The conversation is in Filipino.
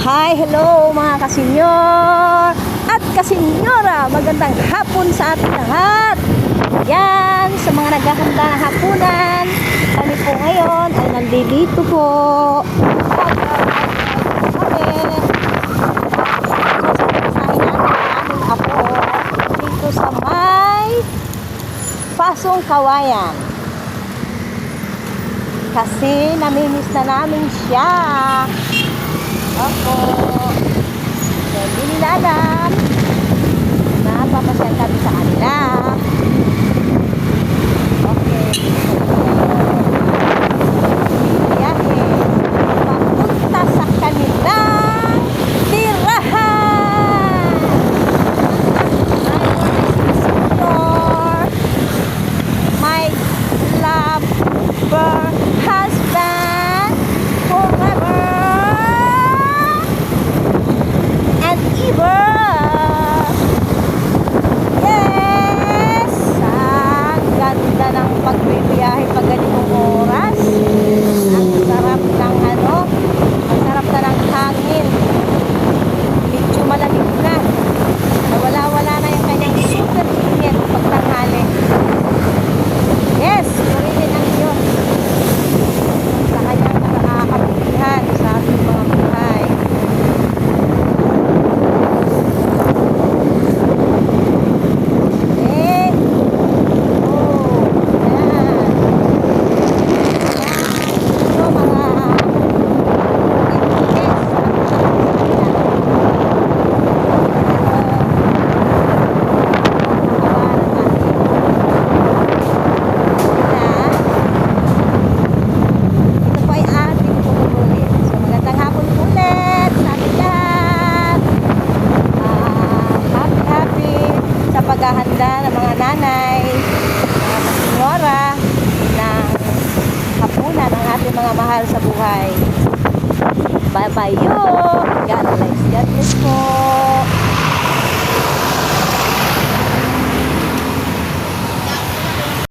Hi, hello mga kasenyor at kasenyora. Magandang hapon sa ating lahat. Yan, sa mga naghahanda ng hapunan. Kami po ngayon ay nandito po. Sasabihin natin ang aming apo dito sa may Pasong Kawayan. Kasi namimiss na namin siya. Opo. So, hindi nila alam na papasyal kami sa kanila. Okay. Biyahe. Papunta sa kanilang tirahan. My lover, husband, forever and ever. Yes! Ang ganda ng pagbibiyahe pag ganitong oras. Ang sarap ng ang sarap na ng hangin. Medyo malamig na. Wala na yung kanyang super init pag tanghali. Yes! Purihin ang Diyos sa kanyang nakakabutihan sa ating mga buhay. Paghahanda ng mga nanay, mga kasenyora ng hapunan ng ating mga mahal sa buhay. Bye-bye you! God bless